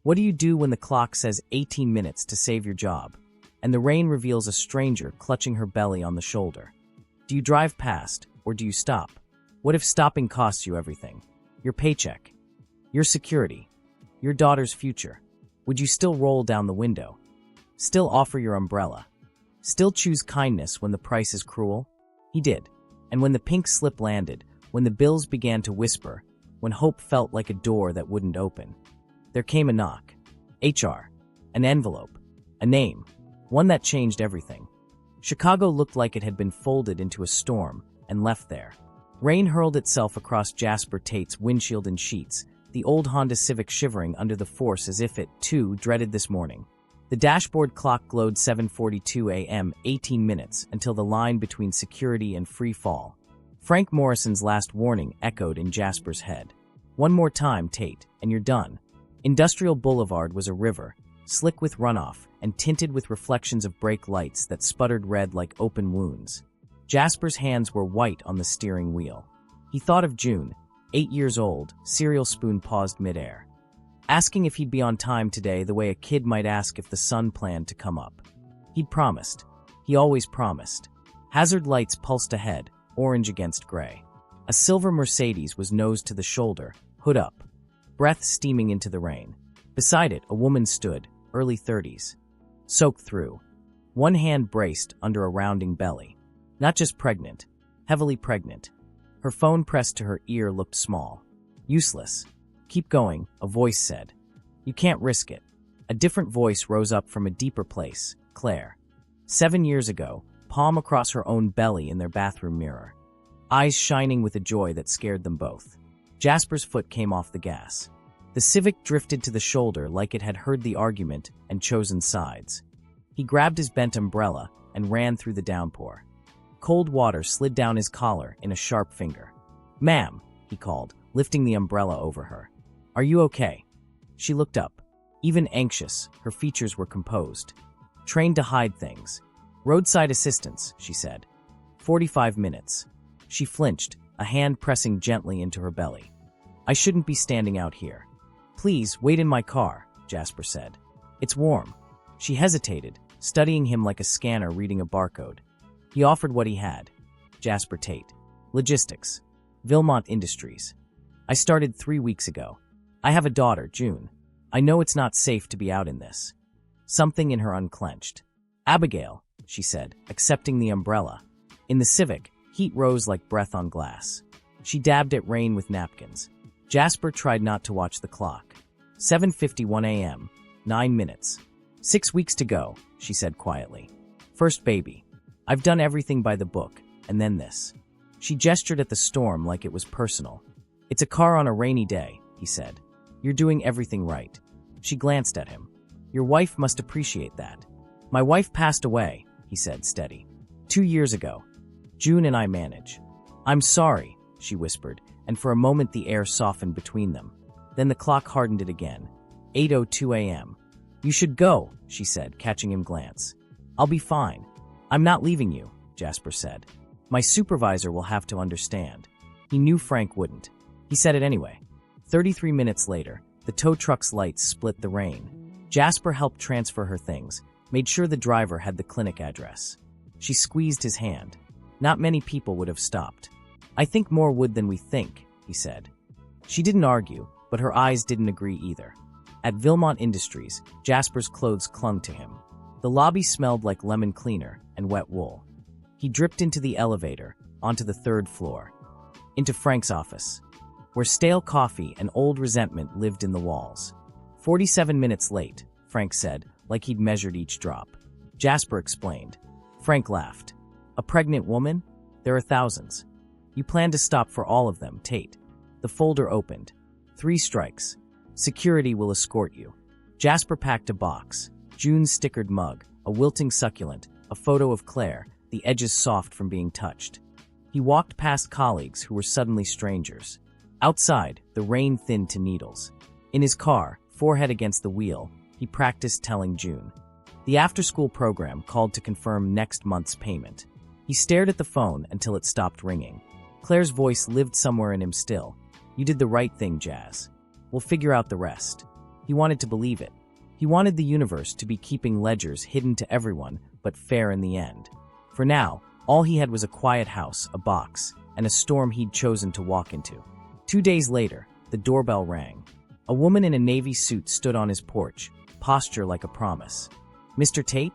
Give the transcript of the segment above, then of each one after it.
What do you do when the clock says 18 minutes to save your job, and the rain reveals a stranger clutching her belly on the shoulder? Do you drive past, or do you stop? What if stopping costs you everything? Your paycheck, your security, your daughter's future. Would you still roll down the window? Still offer your umbrella? Still choose kindness when the price is cruel? He did. And when the pink slip landed, when the bills began to whisper, when hope felt like a door that wouldn't open, there came a knock. HR. An envelope. A name. One that changed everything. Chicago looked like it had been folded into a storm and left there. Rain hurled itself across Jasper Tate's windshield in sheets, the old Honda Civic shivering under the force as if it, too, dreaded this morning. The dashboard clock glowed 7:42 a.m., 18 minutes, until the line between security and free fall. Frank Morrison's last warning echoed in Jasper's head. One more time, Tate, and you're done. Industrial Boulevard was a river, slick with runoff and tinted with reflections of brake lights that sputtered red like open wounds. Jasper's hands were white on the steering wheel. He thought of June, 8 years old, cereal spoon paused midair, asking if he'd be on time today the way a kid might ask if the sun planned to come up. He'd promised. He always promised. Hazard lights pulsed ahead, orange against gray. A silver Mercedes was nose to the shoulder, hood up, breath steaming into the rain. Beside it, a woman stood, early 30s, soaked through. One hand braced under a rounding belly. Not just pregnant, heavily pregnant. Her phone pressed to her ear looked small. Useless. Keep going, a voice said. You can't risk it. A different voice rose up from a deeper place, Claire. 7 years ago, palm across her own belly in their bathroom mirror. Eyes shining with a joy that scared them both. Jasper's foot came off the gas. The Civic drifted to the shoulder like it had heard the argument and chosen sides. He grabbed his bent umbrella and ran through the downpour. Cold water slid down his collar in a sharp finger. "Ma'am," he called, lifting the umbrella over her. "Are you okay?" She looked up. Even anxious, her features were composed. "Trained to hide things. Roadside assistance," she said. 45 minutes. She flinched, a hand pressing gently into her belly. "I shouldn't be standing out here." "Please, wait in my car," Jasper said. "It's warm." She hesitated, studying him like a scanner reading a barcode. He offered what he had. Jasper Tate. Logistics. Vilmont Industries. "I started 3 weeks ago. I have a daughter, June. I know it's not safe to be out in this." Something in her unclenched. "Abigail," she said, accepting the umbrella. In the Civic, heat rose like breath on glass. She dabbed at rain with napkins. Jasper tried not to watch the clock. 7:51 a.m., 9 minutes. 6 weeks to go, she said quietly. "First baby. I've done everything by the book, and then this." She gestured at the storm like it was personal. "It's a car on a rainy day," he said. "You're doing everything right." She glanced at him. "Your wife must appreciate that." "My wife passed away," he said, steady. 2 years ago. June and I manage." "I'm sorry," she whispered, and for a moment the air softened between them. Then the clock hardened it again. 8:02 a.m. "You should go," she said, catching him glance. "I'll be fine." "I'm not leaving you," Jasper said. "My supervisor will have to understand." He knew Frank wouldn't. He said it anyway. 33 minutes later, the tow truck's lights split the rain. Jasper helped transfer her things, made sure the driver had the clinic address. She squeezed his hand. Not many people would have stopped. "I think more would than we think," he said. She didn't argue, but her eyes didn't agree either. At Vilmont Industries, Jasper's clothes clung to him. The lobby smelled like lemon cleaner and wet wool. He dripped into the elevator, onto the 3rd floor. Into Frank's office, where stale coffee and old resentment lived in the walls. 47 minutes late, Frank said, like he'd measured each drop. Jasper explained. Frank laughed. "A pregnant woman? There are thousands. You plan to stop for all of them, Tate." The folder opened. 3 strikes. "Security will escort you." Jasper packed a box. June's stickered mug, a wilting succulent, a photo of Claire, the edges soft from being touched. He walked past colleagues who were suddenly strangers. Outside, the rain thinned to needles. In his car, forehead against the wheel, he practiced telling June. The after-school program called to confirm next month's payment. He stared at the phone until it stopped ringing. Claire's voice lived somewhere in him still. "You did the right thing, Jazz. We'll figure out the rest." He wanted to believe it. He wanted the universe to be keeping ledgers hidden to everyone, but fair in the end. For now, all he had was a quiet house, a box, and a storm he'd chosen to walk into. 2 days later, the doorbell rang. A woman in a navy suit stood on his porch, posture like a promise. "Mr. Tate?"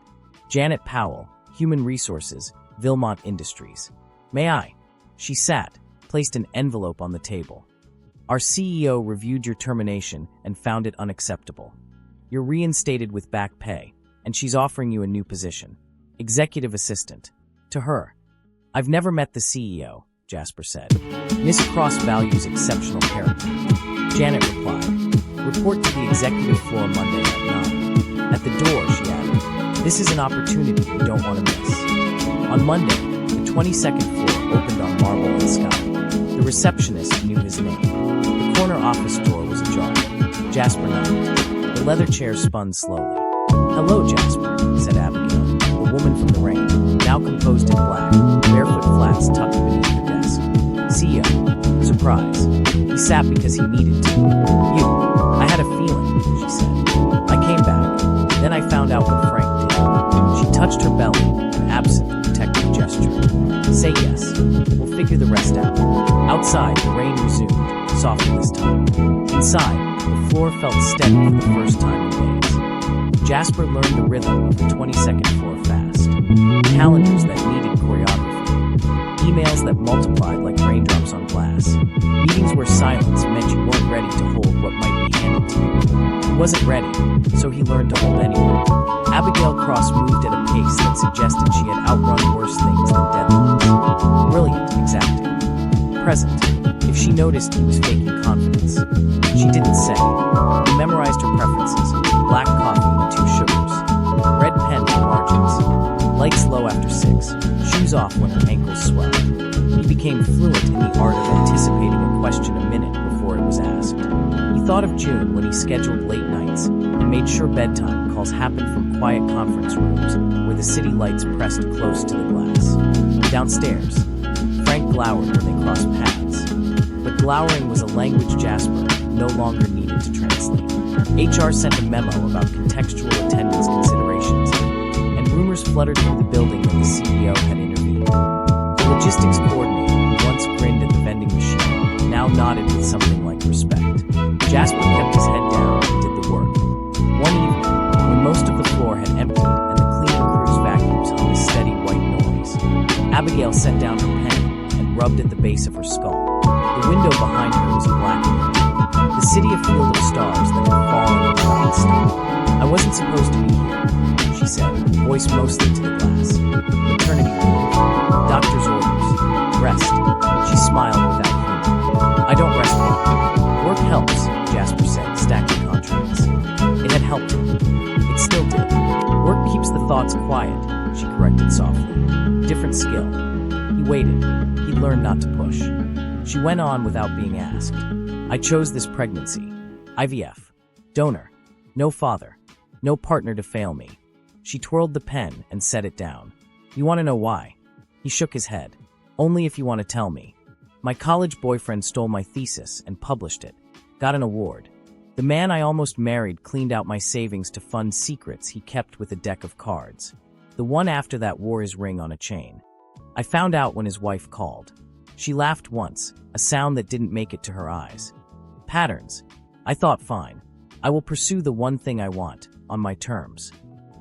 "Janet Powell, Human Resources, Vilmont Industries." "May I?" She sat, placed an envelope on the table. "Our CEO reviewed your termination and found it unacceptable. You're reinstated with back pay, and she's offering you a new position. Executive assistant." To her. "I've never met the CEO," Jasper said. "Miss Cross values exceptional character." Janet replied, "Report to the executive floor Monday at 9. At the door," she added, "this is an opportunity you don't want to miss." On Monday, the 22nd floor opened on marble and sky. The receptionist knew his name. The corner office door was ajar. Jasper nodded. The leather chair spun slowly. "Hello, Jasper," said Abigail, the woman from the rain, now composed in black, barefoot flats tucked beneath her desk. "CEO." Surprise. He sat because he needed to. "You. I had a feeling," she said. "I came back. Then I found out what Frank did." She touched her belly, an absent, protective gesture. "Say yes. We'll figure the rest out." Outside, the rain resumed, softer this time. Inside, the floor felt steady for the first time in days. Jasper learned the rhythm of the 22nd floor fast. Calendars that needed choreography. Emails that multiplied like raindrops on glass. Meetings where silence meant you weren't ready to hold what might be handed to you. He wasn't ready, so he learned to hold anyway. Abigail Cross moved at a pace that suggested she had outrun worse things than deadlines. Brilliant, exacting. Present. If she noticed he was faking confidence. She didn't say. He memorized her preferences. Black coffee, 2 sugars. Red pen with margins. Lights low after 6. Shoes off when her ankles swelled. He became fluent in the art of anticipating a question a minute before it was asked. He thought of June when he scheduled late nights and made sure bedtime calls happened from quiet conference rooms where the city lights pressed close to the glass. Downstairs, Frank glowered when they crossed paths. But glowering was a language Jasper no longer needed to translate. HR sent a memo about contextual attendance considerations, and rumors fluttered through the building that the CEO had intervened. The logistics coordinator, who once grinned at the vending machine, now nodded with something like respect. Jasper kept his head down and did the work. One evening, when most of the floor had emptied and the cleaning crew's vacuums hung a steady white noise, Abigail set down her pen and rubbed at the base of her skull. The window behind her was a black room. The city a field of stars that had fallen in the stone. "I wasn't supposed to be here," she said, voice mostly to the glass. "Maternity leave. Doctor's orders. Rest." She smiled without humor. "I don't rest well. Work helps," Jasper said, stacking contracts. It had helped him. It still did. "Work keeps the thoughts quiet," she corrected softly. Different skill. He waited. He'd learned not to push. She went on without being asked. "I chose this pregnancy. IVF. Donor. No father. No partner to fail me." She twirled the pen and set it down. "You want to know why?" He shook his head. "Only if you want to tell me. My college boyfriend stole my thesis and published it. Got an award. The man I almost married cleaned out my savings to fund secrets he kept with a deck of cards. The one after that wore his ring on a chain. I found out when his wife called. She laughed once, a sound that didn't make it to her eyes. Patterns. I thought, fine. I will pursue the one thing I want, on my terms."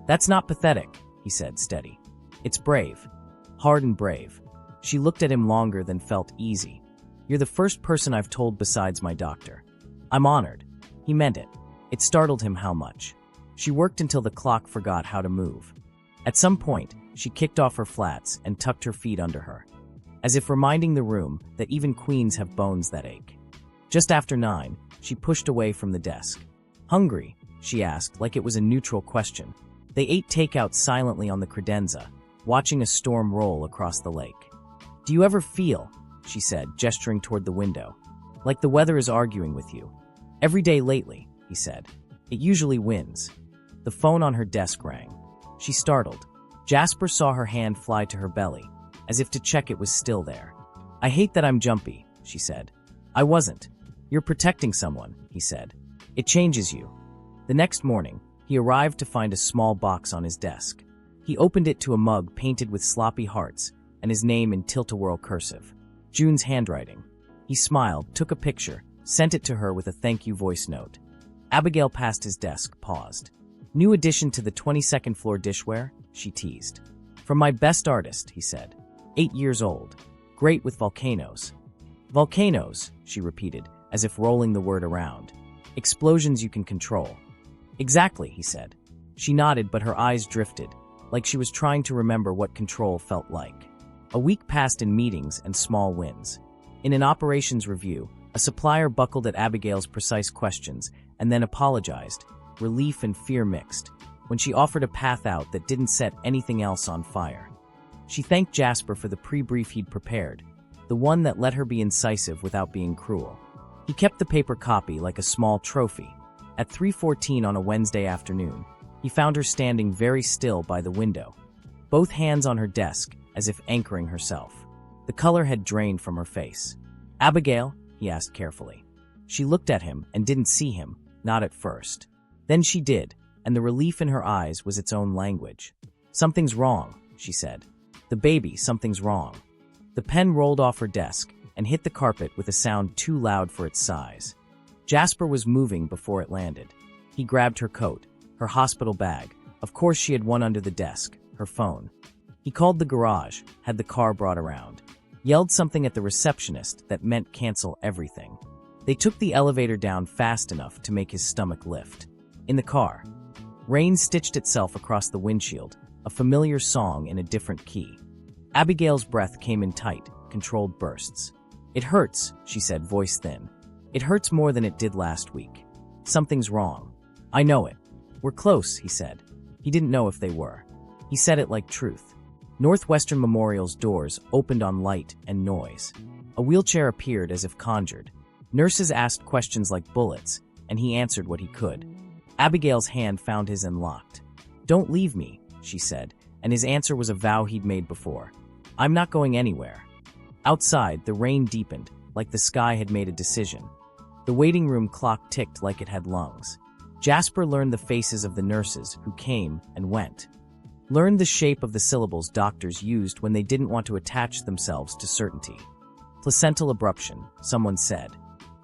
"That's not pathetic," he said, steady. "It's brave. Hard and brave." She looked at him longer than felt easy. "You're the first person I've told besides my doctor." "I'm honored." He meant it. It startled him how much. She worked until the clock forgot how to move. At some point, she kicked off her flats and tucked her feet under her, as if reminding the room that even queens have bones that ache. Just after 9, she pushed away from the desk. "Hungry?" she asked, like it was a neutral question. They ate takeout silently on the credenza, watching a storm roll across the lake. "Do you ever feel," she said, gesturing toward the window, "like the weather is arguing with you?" "Every day lately," he said. "It usually wins." The phone on her desk rang. She startled. Jasper saw her hand fly to her belly, as if to check it was still there. "I hate that I'm jumpy," she said. "I wasn't. You're protecting someone," he said. "It changes you." The next morning, he arrived to find a small box on his desk. He opened it to a mug painted with sloppy hearts and his name in tilt-a-whirl cursive. June's handwriting. He smiled, took a picture, sent it to her with a thank you voice note. Abigail passed his desk, paused. New addition to the 22nd floor dishware? She teased. From my best artist, he said. 8 years old. Great with volcanoes. Volcanoes, she repeated, as if rolling the word around. Explosions you can control. Exactly, he said. She nodded, but her eyes drifted, like she was trying to remember what control felt like. A week passed in meetings and small wins. In an operations review, a supplier buckled at Abigail's precise questions and then apologized, relief and fear mixed, when she offered a path out that didn't set anything else on fire. She thanked Jasper for the pre-brief he'd prepared, the one that let her be incisive without being cruel. He kept the paper copy like a small trophy. At 3:14 on a Wednesday afternoon, he found her standing very still by the window, both hands on her desk as if anchoring herself. The color had drained from her face. "Abigail?" he asked carefully. She looked at him and didn't see him, not at first. Then she did, and the relief in her eyes was its own language. "Something's wrong," she said. "The baby, something's wrong." The pen rolled off her desk and hit the carpet with a sound too loud for its size. Jasper was moving before it landed. He grabbed her coat, her hospital bag. Of course she had one under the desk, her phone. He called the garage, had the car brought around. Yelled something at the receptionist that meant cancel everything. They took the elevator down fast enough to make his stomach lift. In the car, rain stitched itself across the windshield, a familiar song in a different key. Abigail's breath came in tight, controlled bursts. "It hurts," she said, voice thin. "It hurts more than it did last week. Something's wrong. I know it. We're close," he said. He didn't know if they were. He said it like truth. Northwestern Memorial's doors opened on light and noise. A wheelchair appeared as if conjured. Nurses asked questions like bullets, and he answered what he could. Abigail's hand found his and locked. "Don't leave me," she said, and his answer was a vow he'd made before. "I'm not going anywhere." Outside, the rain deepened, like the sky had made a decision. The waiting room clock ticked like it had lungs. Jasper learned the faces of the nurses who came and went. Learned the shape of the syllables doctors used when they didn't want to attach themselves to certainty. Placental abruption, someone said.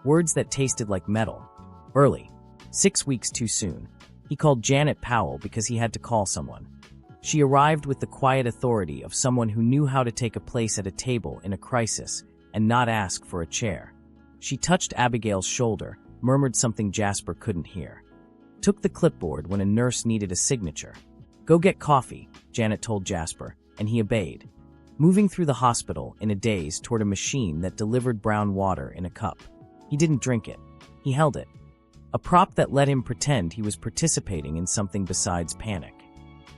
Words that tasted like metal. Early. 6 weeks too soon. He called Janet Powell because he had to call someone. She arrived with the quiet authority of someone who knew how to take a place at a table in a crisis and not ask for a chair. She touched Abigail's shoulder, murmured something Jasper couldn't hear. Took the clipboard when a nurse needed a signature. "Go get coffee," Janet told Jasper, and he obeyed. Moving through the hospital in a daze toward a machine that delivered brown water in a cup. He didn't drink it. He held it. A prop that let him pretend he was participating in something besides panic.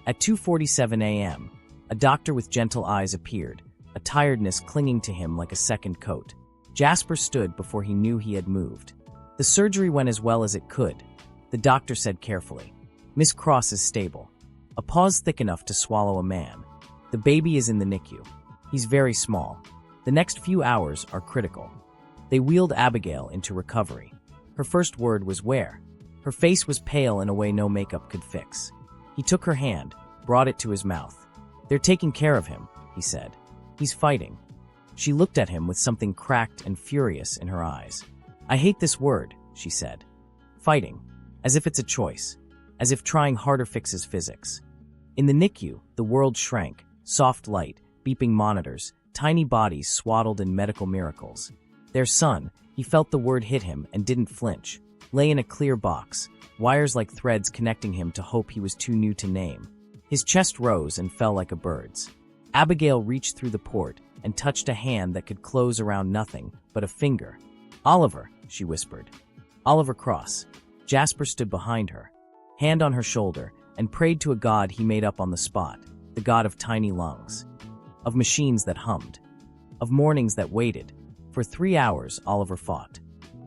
At 2:47 a.m., a doctor with gentle eyes appeared, a tiredness clinging to him like a second coat. Jasper stood before he knew he had moved. "The surgery went as well as it could," the doctor said carefully. "Miss Cross is stable." A pause thick enough to swallow a man. "The baby is in the NICU. He's very small. The next few hours are critical." They wheeled Abigail into recovery. Her first word was "where?" Her face was pale in a way no makeup could fix. He took her hand, brought it to his mouth. "They're taking care of him," he said. "He's fighting." She looked at him with something cracked and furious in her eyes. "I hate this word," she said. "Fighting. As if it's a choice. As if trying harder fixes physics." In the NICU, the world shrank, soft light, beeping monitors, tiny bodies swaddled in medical miracles. Their son, he felt the word hit him and didn't flinch, lay in a clear box, wires like threads connecting him to hope he was too new to name. His chest rose and fell like a bird's. Abigail reached through the port and touched a hand that could close around nothing but a finger. "Oliver," she whispered. "Oliver Cross." Jasper stood behind her, hand on her shoulder, and prayed to a god he made up on the spot, the god of tiny lungs, of machines that hummed, of mornings that waited. For 3 hours, Oliver fought.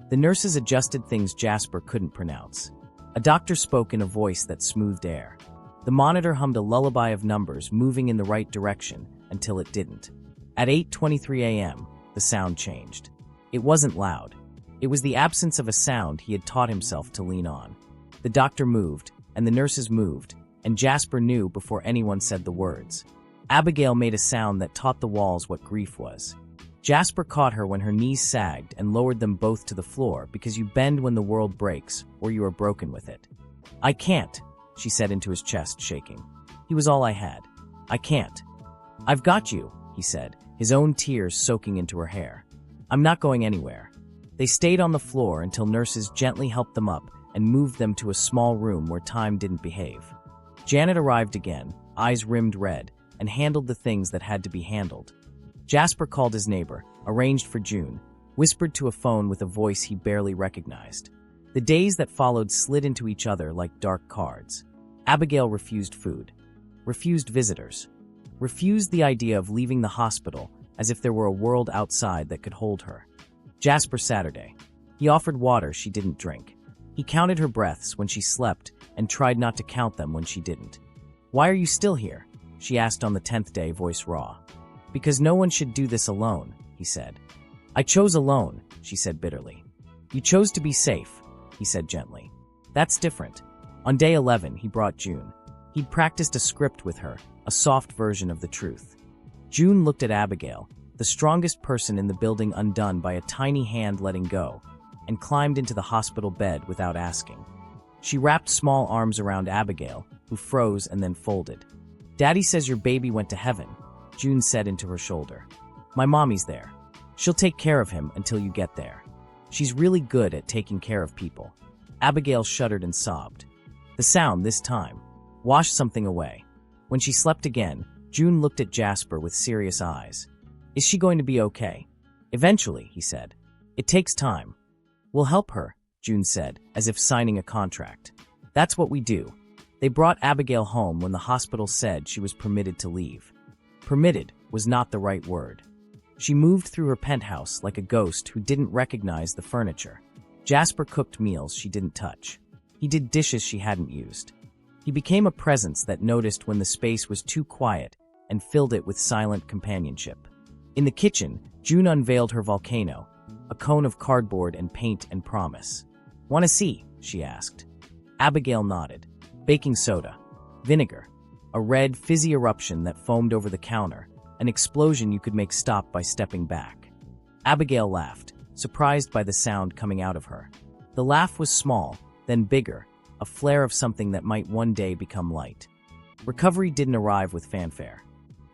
The nurses adjusted things Jasper couldn't pronounce. A doctor spoke in a voice that smoothed air. The monitor hummed a lullaby of numbers moving in the right direction until it didn't. At 8:23 a.m., the sound changed. It wasn't loud. It was the absence of a sound he had taught himself to lean on. The doctor moved, and the nurses moved, and Jasper knew before anyone said the words. Abigail made a sound that taught the walls what grief was. Jasper caught her when her knees sagged and lowered them both to the floor because you bend when the world breaks, or you are broken with it. "I can't," she said into his chest, shaking. He was all I had. "I can't." "I've got you," he said, his own tears soaking into her hair. "I'm not going anywhere." They stayed on the floor until nurses gently helped them up and moved them to a small room where time didn't behave. Janet arrived again, eyes rimmed red, and handled the things that had to be handled. Jasper called his neighbor, arranged for June, whispered to a phone with a voice he barely recognized. The days that followed slid into each other like dark cards. Abigail refused food, refused visitors, refused the idea of leaving the hospital as if there were a world outside that could hold her. Jasper Saturday. He offered water she didn't drink. He counted her breaths when she slept and tried not to count them when she didn't. "Why are you still here?" she asked on the 10th day, voice raw. "Because no one should do this alone," he said. "I chose alone," she said bitterly. "You chose to be safe," he said gently. "That's different." On day 11, he brought June. He'd practiced a script with her, a soft version of the truth. June looked at Abigail, the strongest person in the building undone by a tiny hand letting go, and climbed into the hospital bed without asking. She wrapped small arms around Abigail, who froze and then folded. "Daddy says your baby went to heaven," June said into her shoulder. "My mommy's there. She'll take care of him until you get there. She's really good at taking care of people." Abigail shuddered and sobbed. The sound, this time, washed something away. When she slept again, June looked at Jasper with serious eyes. "Is she going to be okay?" "Eventually," he said. "It takes time." "We'll help her," June said, as if signing a contract. "That's what we do." They brought Abigail home when the hospital said she was permitted to leave. Permitted was not the right word. She moved through her penthouse like a ghost who didn't recognize the furniture. Jasper cooked meals she didn't touch. He did dishes she hadn't used. He became a presence that noticed when the space was too quiet and filled it with silent companionship. In the kitchen, June unveiled her volcano, a cone of cardboard and paint and promise. "Want to see?" she asked. Abigail nodded. Baking soda. Vinegar. A red, fizzy eruption that foamed over the counter, an explosion you could make stop by stepping back. Abigail laughed, surprised by the sound coming out of her. The laugh was small, then bigger, a flare of something that might one day become light. Recovery didn't arrive with fanfare.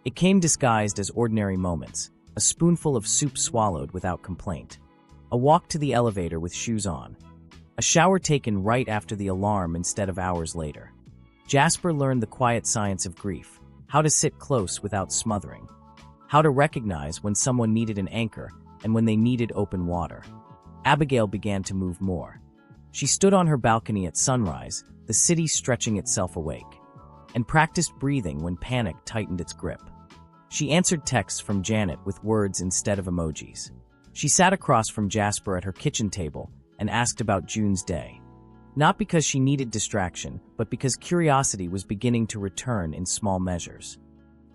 It came disguised as ordinary moments, a spoonful of soup swallowed without complaint, a walk to the elevator with shoes on, a shower taken right after the alarm instead of hours later. Jasper learned the quiet science of grief, how to sit close without smothering, how to recognize when someone needed an anchor and when they needed open water. Abigail began to move more. She stood on her balcony at sunrise, the city stretching itself awake, and practiced breathing when panic tightened its grip. She answered texts from Janet with words instead of emojis. She sat across from Jasper at her kitchen table and asked about June's day. Not because she needed distraction, but because curiosity was beginning to return in small measures.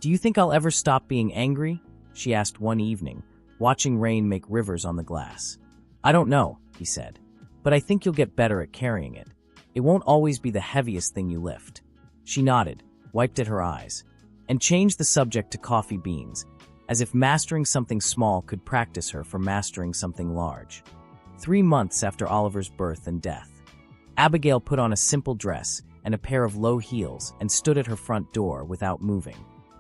"Do you think I'll ever stop being angry?" she asked one evening, watching rain make rivers on the glass. "I don't know," he said, "but I think you'll get better at carrying it. It won't always be the heaviest thing you lift." She nodded, wiped at her eyes, and changed the subject to coffee beans, as if mastering something small could practice her for mastering something large. 3 months after Oliver's birth and death, Abigail put on a simple dress and a pair of low heels and stood at her front door without moving.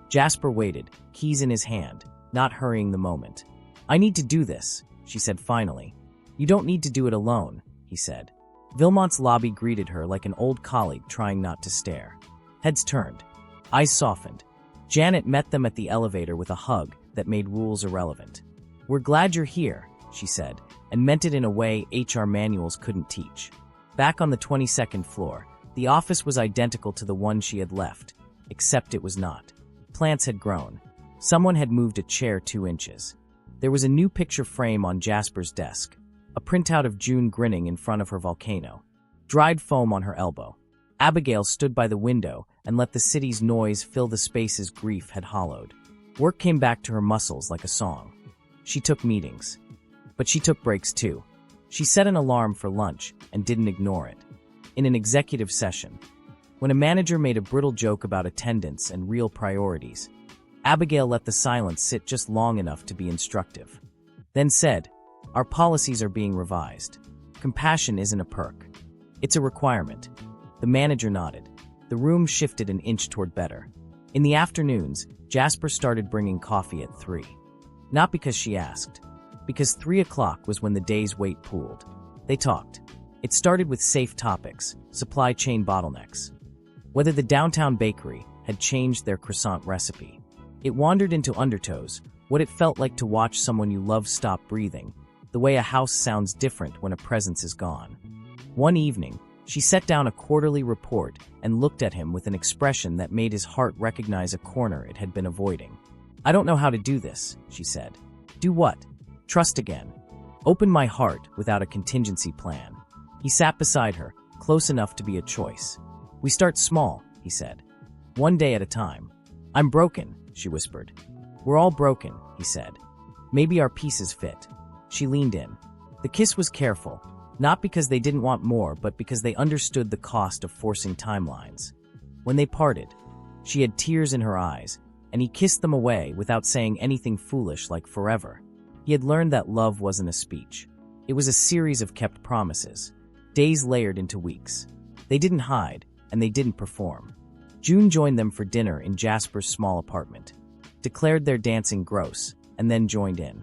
Jasper waited, keys in his hand, not hurrying the moment. "I need to do this," she said finally. "You don't need to do it alone," he said. Vilmont's lobby greeted her like an old colleague trying not to stare. Heads turned. Eyes softened. Janet met them at the elevator with a hug that made rules irrelevant. "We're glad you're here," she said, and meant it in a way HR manuals couldn't teach. Back on the 22nd floor, the office was identical to the one she had left, except it was not. Plants had grown. Someone had moved a chair 2 inches. There was a new picture frame on Jasper's desk, a printout of June grinning in front of her volcano, dried foam on her elbow. Abigail stood by the window and let the city's noise fill the spaces grief had hollowed. Work came back to her muscles like a song. She took meetings. But she took breaks too. She set an alarm for lunch and didn't ignore it. in an executive session. When a manager made a brittle joke about attendance and real priorities, Abigail let the silence sit just long enough to be instructive. Then said, "Our policies are being revised. Compassion isn't a perk. It's a requirement." The manager nodded. The room shifted an inch toward better. In the afternoons, Jasper started bringing coffee at 3. Not because she asked, because 3 o'clock was when the day's weight pooled. They talked. It started with safe topics, supply chain bottlenecks. Whether the downtown bakery had changed their croissant recipe. It wandered into undertows, what it felt like to watch someone you love stop breathing, the way a house sounds different when a presence is gone. One evening, she set down a quarterly report and looked at him with an expression that made his heart recognize a corner it had been avoiding. "I don't know how to do this," she said. "Do what?" "Trust again. Open my heart without a contingency plan." He sat beside her, close enough to be a choice. "We start small," he said. "One day at a time." "I'm broken," she whispered. "We're all broken," he said. "Maybe our pieces fit." She leaned in. The kiss was careful, not because they didn't want more, but because they understood the cost of forcing timelines. When they parted, she had tears in her eyes, and he kissed them away without saying anything foolish like forever. He had learned that love wasn't a speech. It was a series of kept promises, days layered into weeks. They didn't hide, and they didn't perform. June joined them for dinner in Jasper's small apartment, declared their dancing gross, and then joined in.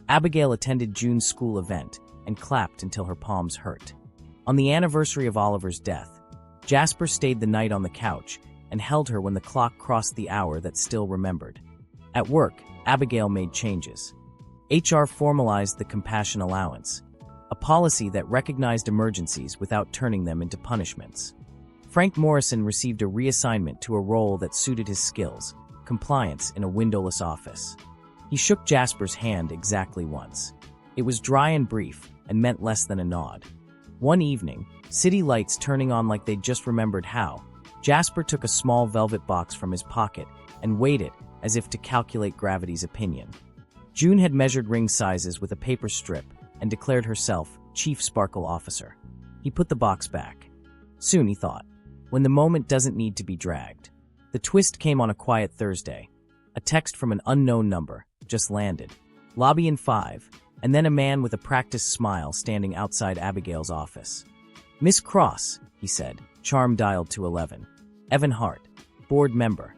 Abigail attended June's school event and clapped until her palms hurt. On the anniversary of Oliver's death, Jasper stayed the night on the couch and held her when the clock crossed the hour that still remembered. At work, Abigail made changes. HR formalized the compassion allowance, a policy that recognized emergencies without turning them into punishments. Frank Morrison received a reassignment to a role that suited his skills, compliance in a windowless office. He shook Jasper's hand exactly once. It was dry and brief, and meant less than a nod. One evening, city lights turning on like they'd just remembered how, Jasper took a small velvet box from his pocket and weighed it as if to calculate gravity's opinion. June had measured ring sizes with a paper strip and declared herself Chief Sparkle Officer. He put the box back. Soon, he thought, when the moment doesn't need to be dragged. The twist came on a quiet Thursday. A text from an unknown number just landed. "Lobby in 5, and then a man with a practiced smile standing outside Abigail's office. "Miss Cross," he said, charm dialed to 11. "Evan Hart, board member.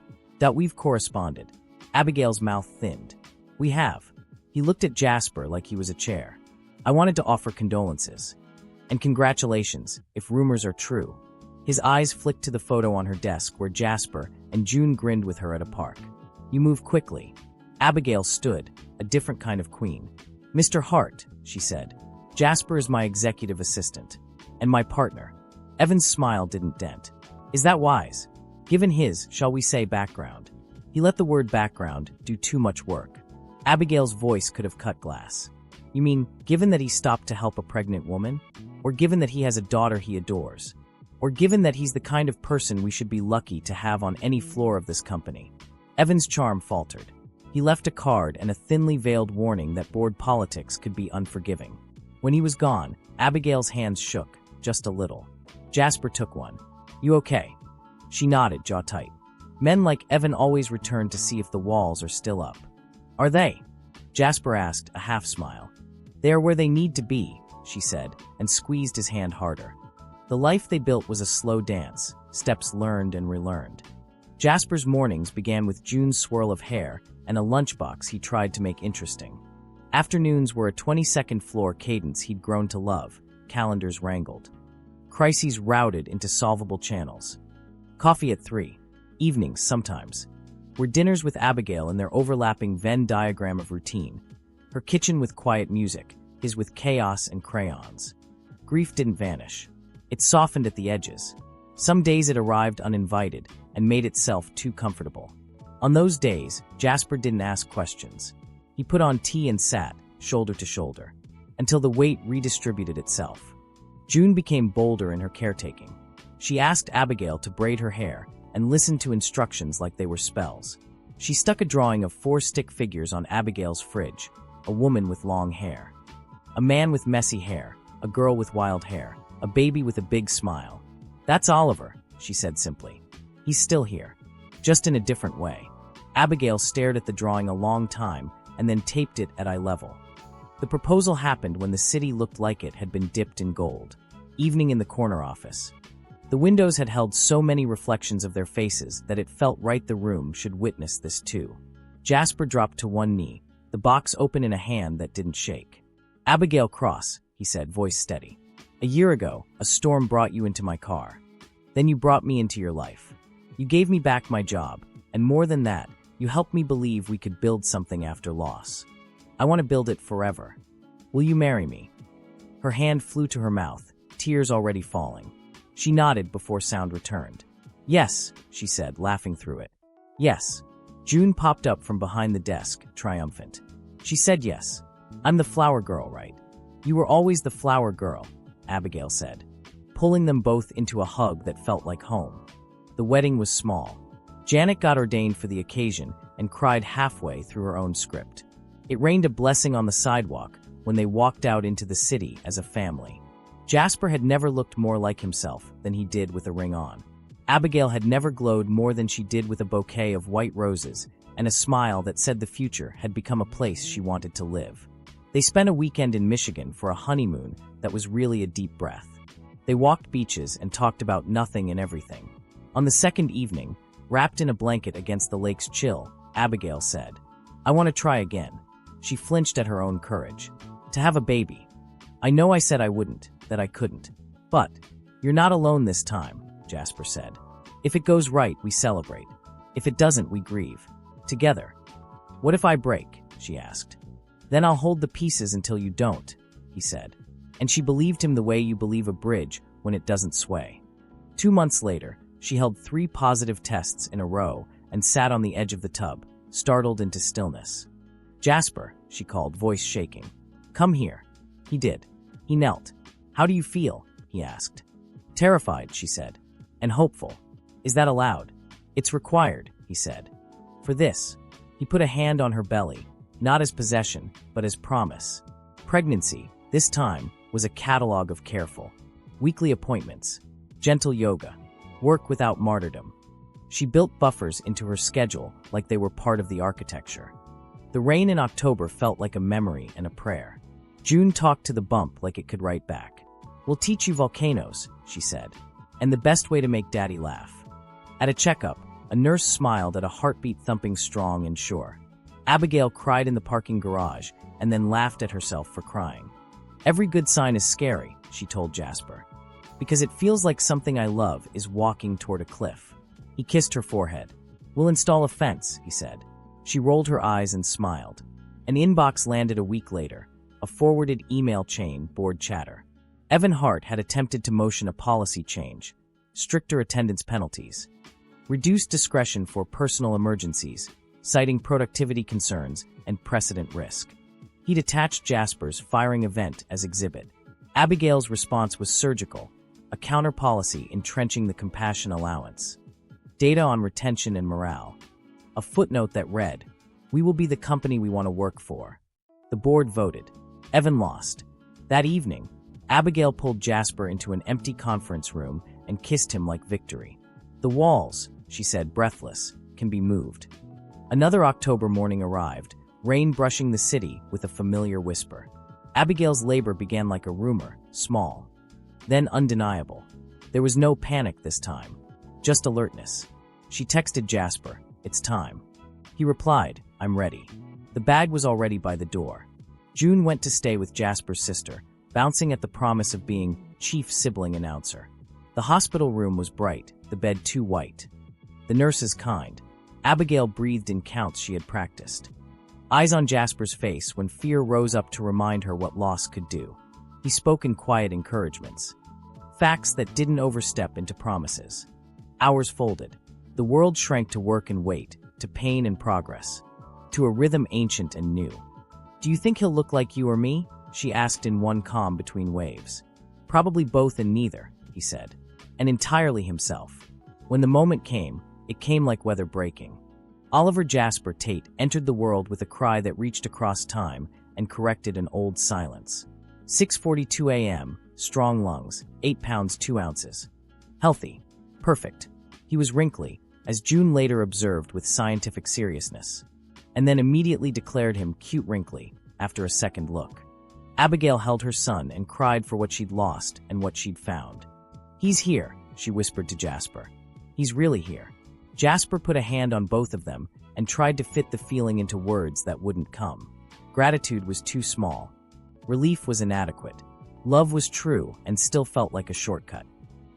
We've corresponded." Abigail's mouth thinned. "We have." He looked at Jasper like he was a chair. "I wanted to offer condolences. And congratulations, if rumors are true." His eyes flicked to the photo on her desk where Jasper and June grinned with her at a park. "You move quickly." Abigail stood, a different kind of queen. "Mr. Hart," she said, "Jasper is my executive assistant. And my partner." Evan's smile didn't dent. "Is that wise? Given his, shall we say, background?" He let the word background do too much work. Abigail's voice could have cut glass. "You mean, given that he stopped to help a pregnant woman? Or given that he has a daughter he adores? Or given that he's the kind of person we should be lucky to have on any floor of this company?" Evan's charm faltered. He left a card and a thinly veiled warning that board politics could be unforgiving. When he was gone, Abigail's hands shook, just a little. Jasper took one. "You okay?" She nodded, jaw tight. Men like Evan always return to see if the walls are still up. "Are they?" Jasper asked, a half-smile. "They are where they need to be," she said, and squeezed his hand harder. The life they built was a slow dance, steps learned and relearned. Jasper's mornings began with June's swirl of hair and a lunchbox he tried to make interesting. Afternoons were a 22nd floor cadence he'd grown to love, calendars wrangled. Crises routed into solvable channels. Coffee at 3. Evenings, sometimes, were dinners with Abigail in their overlapping Venn diagram of routine. Her kitchen with quiet music, his with chaos and crayons. Grief didn't vanish. It softened at the edges. Some days it arrived uninvited and made itself too comfortable. On those days, Jasper didn't ask questions. He put on tea and sat, shoulder to shoulder, until the weight redistributed itself. June became bolder in her caretaking. She asked Abigail to braid her hair and listened to instructions like they were spells. She stuck a drawing of 4 stick figures on Abigail's fridge, a woman with long hair, a man with messy hair, a girl with wild hair, a baby with a big smile. "That's Oliver," she said simply. "He's still here, just in a different way." Abigail stared at the drawing a long time and then taped it at eye level. The proposal happened when the city looked like it had been dipped in gold. Evening in the corner office. The windows had held so many reflections of their faces that it felt right the room should witness this too. Jasper dropped to one knee, the box open in a hand that didn't shake. "Abigail Cross," he said, voice steady. "A year ago, a storm brought you into my car. Then you brought me into your life. You gave me back my job, and more than that, you helped me believe we could build something after loss. I want to build it forever. Will you marry me?" Her hand flew to her mouth, tears already falling. She nodded before sound returned. "Yes," she said, laughing through it. "Yes." June popped up from behind the desk, triumphant. She said yes. "I'm the flower girl, right?" "You were always the flower girl," Abigail said, pulling them both into a hug that felt like home. The wedding was small. Janet got ordained for the occasion and cried halfway through her own script. It rained a blessing on the sidewalk when they walked out into the city as a family. Jasper had never looked more like himself than he did with a ring on. Abigail had never glowed more than she did with a bouquet of white roses and a smile that said the future had become a place she wanted to live. They spent a weekend in Michigan for a honeymoon that was really a deep breath. They walked beaches and talked about nothing and everything. On the second evening, wrapped in a blanket against the lake's chill, Abigail said, "I want to try again." She flinched at her own courage. "To have a baby. I know I said I wouldn't, that I couldn't. But you're not alone this time," Jasper said. "If it goes right, we celebrate. If it doesn't, we grieve. Together." "What if I break?" she asked. "Then I'll hold the pieces until you don't," he said. And she believed him the way you believe a bridge when it doesn't sway. 2 months later, she held 3 positive tests in a row and sat on the edge of the tub, startled into stillness. "Jasper," she called, voice shaking. "Come here." He did. He knelt. "How do you feel?" he asked. "Terrified," she said. "And hopeful." "Is that allowed?" "It's required," he said. "For this." He put a hand on her belly, not as possession, but as promise. Pregnancy, this time, was a catalog of careful. Weekly appointments, gentle yoga, work without martyrdom. She built buffers into her schedule like they were part of the architecture. The rain in October felt like a memory and a prayer. June talked to the bump like it could write back. "We'll teach you volcanoes," she said, "and the best way to make Daddy laugh." At a checkup, a nurse smiled at a heartbeat thumping strong and sure. Abigail cried in the parking garage and then laughed at herself for crying. "Every good sign is scary," she told Jasper, "because it feels like something I love is walking toward a cliff." He kissed her forehead. "We'll install a fence," he said. She rolled her eyes and smiled. An inbox landed a week later, a forwarded email chain, board chatter. Evan Hart had attempted to motion a policy change, stricter attendance penalties, reduced discretion for personal emergencies, citing productivity concerns and precedent risk. He'd attached Jasper's firing event as exhibit. Abigail's response was surgical, a counter-policy entrenching the compassion allowance. Data on retention and morale. A footnote that read, "We will be the company we want to work for." The board voted. Evan lost. That evening, Abigail pulled Jasper into an empty conference room and kissed him like victory. "The walls," she said, breathless, "can be moved." Another October morning arrived, rain brushing the city with a familiar whisper. Abigail's labor began like a rumor, small, then undeniable. There was no panic this time, just alertness. She texted Jasper, "It's time." He replied, "I'm ready." The bag was already by the door. June went to stay with Jasper's sister, bouncing at the promise of being chief sibling announcer. The hospital room was bright, the bed too white. The nurses kind. Abigail breathed in counts she had practiced. Eyes on Jasper's face when fear rose up to remind her what loss could do. He spoke in quiet encouragements. Facts that didn't overstep into promises. Hours folded. The world shrank to work and wait, to pain and progress, to a rhythm ancient and new. "Do you think he'll look like you or me?" she asked in one calm between waves. "Probably both and neither," he said, and entirely himself. When the moment came, it came like weather breaking. Oliver Jasper Tate entered the world with a cry that reached across time and corrected an old silence. 6:42 a.m., strong lungs, 8 pounds 2 ounces. Healthy. Perfect. He was wrinkly, as June later observed with scientific seriousness, and then immediately declared him cute wrinkly after a second look. Abigail held her son and cried for what she'd lost and what she'd found. "He's here," she whispered to Jasper. "He's really here." Jasper put a hand on both of them and tried to fit the feeling into words that wouldn't come. Gratitude was too small. Relief was inadequate. Love was true and still felt like a shortcut.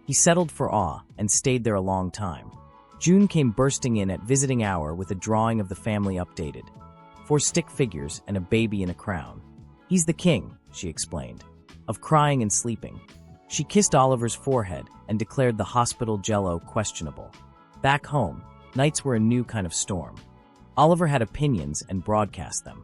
He settled for awe and stayed there a long time. June came bursting in at visiting hour with a drawing of the family updated. 4 stick figures and a baby in a crown. "He's the king," she explained, "of crying and sleeping." She kissed Oliver's forehead and declared the hospital jello questionable. Back home, nights were a new kind of storm. Oliver had opinions and broadcast them.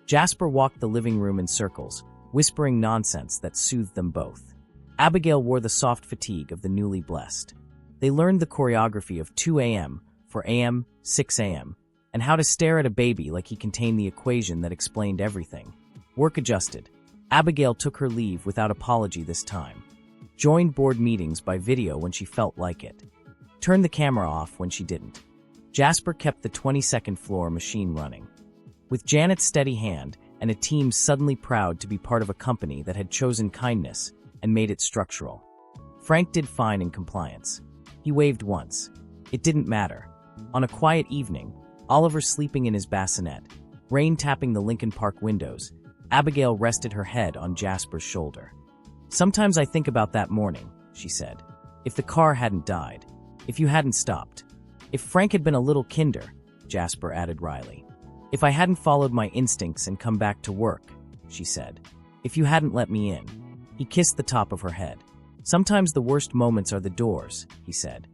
Jasper walked the living room in circles, whispering nonsense that soothed them both. Abigail wore the soft fatigue of the newly blessed. They learned the choreography of 2 a.m. for a.m., 6 a.m., and how to stare at a baby like he contained the equation that explained everything. Work adjusted. Abigail took her leave without apology this time. Joined board meetings by video when she felt like it. Turned the camera off when she didn't. Jasper kept the 22nd floor machine running. With Janet's steady hand and a team suddenly proud to be part of a company that had chosen kindness and made it structural. Frank did fine in compliance. He waved once. It didn't matter. On a quiet evening, Oliver sleeping in his bassinet, rain tapping the Lincoln Park windows, Abigail rested her head on Jasper's shoulder. "Sometimes I think about that morning," she said. "If the car hadn't died. If you hadn't stopped. If Frank had been a little kinder," Jasper added wryly. "If I hadn't followed my instincts and come back to work," she said. "If you hadn't let me in." He kissed the top of her head. "Sometimes the worst moments are the doors," he said.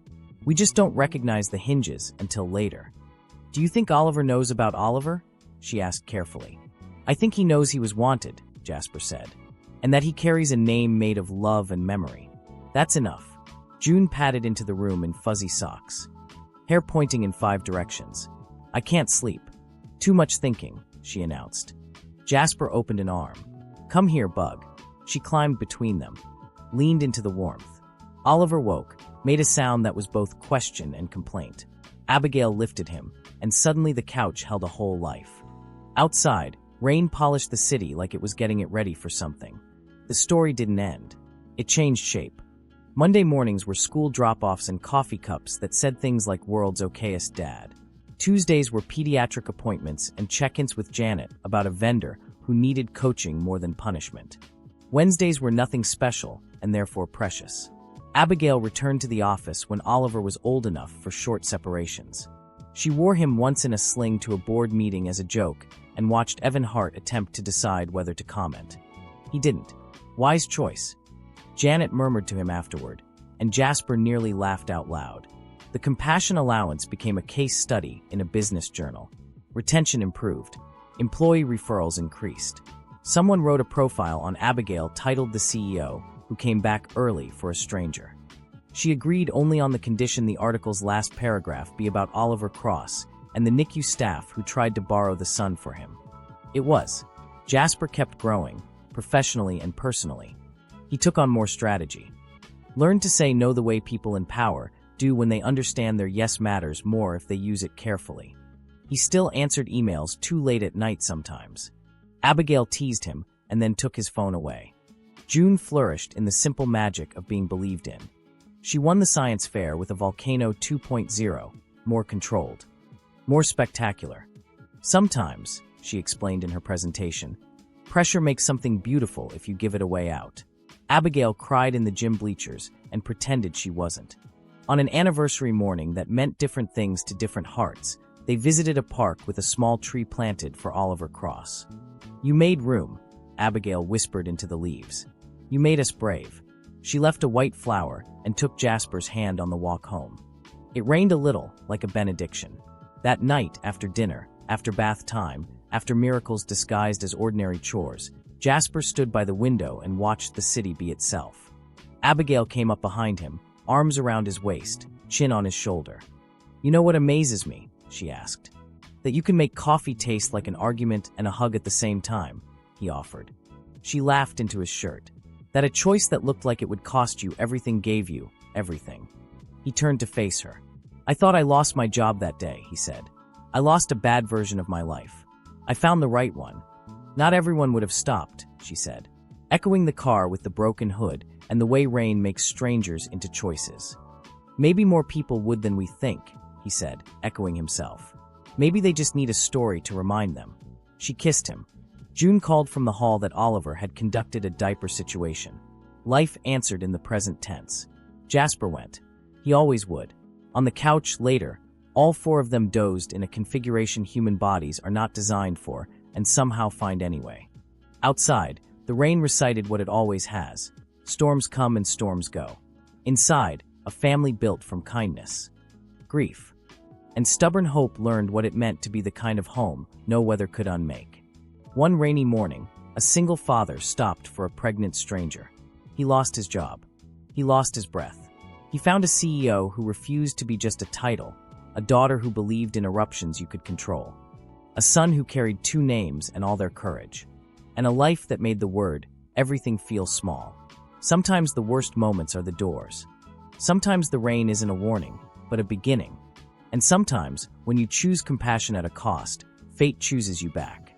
"We just don't recognize the hinges until later." "Do you think Oliver knows about Oliver?" she asked carefully. "I think he knows he was wanted," Jasper said, "and that he carries a name made of love and memory. That's enough." June padded into the room in fuzzy socks, hair pointing in 5 directions. "I can't sleep. Too much thinking," she announced. Jasper opened an arm. "Come here, bug." She climbed between them, leaned into the warmth. Oliver woke, made a sound that was both question and complaint. Abigail lifted him, and suddenly the couch held a whole life. Outside, rain polished the city like it was getting it ready for something. The story didn't end. It changed shape. Monday mornings were school drop-offs and coffee cups that said things like "World's okayest dad." Tuesdays were pediatric appointments and check-ins with Janet about a vendor who needed coaching more than punishment. Wednesdays were nothing special and therefore precious. Abigail returned to the office when Oliver was old enough for short separations. She wore him once in a sling to a board meeting as a joke and watched Evan Hart attempt to decide whether to comment. He didn't. Wise choice. Janet murmured to him afterward, and Jasper nearly laughed out loud. The compassion allowance became a case study in a business journal. Retention improved. Employee referrals increased. Someone wrote a profile on Abigail titled "The CEO, who came back early for a stranger." She agreed only on the condition the article's last paragraph be about Oliver Cross and the NICU staff who tried to borrow the son for him. It was. Jasper kept growing, professionally and personally. He took on more strategy. Learned to say no the way people in power do when they understand their yes matters more if they use it carefully. He still answered emails too late at night sometimes. Abigail teased him and then took his phone away. June flourished in the simple magic of being believed in. She won the science fair with a Volcano 2.0, more controlled, more spectacular. Sometimes, she explained in her presentation, pressure makes something beautiful if you give it a way out. Abigail cried in the gym bleachers and pretended she wasn't. On an anniversary morning that meant different things to different hearts, they visited a park with a small tree planted for Oliver Cross. "You made room," Abigail whispered into the leaves. "You made us brave." She left a white flower and took Jasper's hand on the walk home. It rained a little, like a benediction. That night, after dinner, after bath time, after miracles disguised as ordinary chores, Jasper stood by the window and watched the city be itself. Abigail came up behind him, arms around his waist, chin on his shoulder. "You know what amazes me?" she asked. "That you can make coffee taste like an argument and a hug at the same time," he offered. She laughed into his shirt. "That a choice that looked like it would cost you everything gave you everything. He turned to face her. "I thought I lost my job that day," he said. "I lost a bad version of my life. I found the right one." "Not everyone would have stopped," she said, echoing the car with the broken hood and the way rain makes strangers into choices. "Maybe more people would than we think," he said, echoing himself. "Maybe they just need a story to remind them." She kissed him. June called from the hall that Oliver had conducted a diaper situation. Life answered in the present tense. Jasper went. He always would. On the couch later, all four of them dozed in a configuration human bodies are not designed for and somehow find anyway. Outside, the rain recited what it always has. Storms come and storms go. Inside, a family built from kindness, grief, and stubborn hope learned what it meant to be the kind of home no weather could unmake. One rainy morning, a single father stopped for a pregnant stranger. He lost his job. He lost his breath. He found a CEO who refused to be just a title, a daughter who believed in eruptions you could control, a son who carried two names and all their courage, and a life that made the word, everything, feel small. Sometimes the worst moments are the doors. Sometimes the rain isn't a warning, but a beginning. And sometimes, when you choose compassion at a cost, fate chooses you back.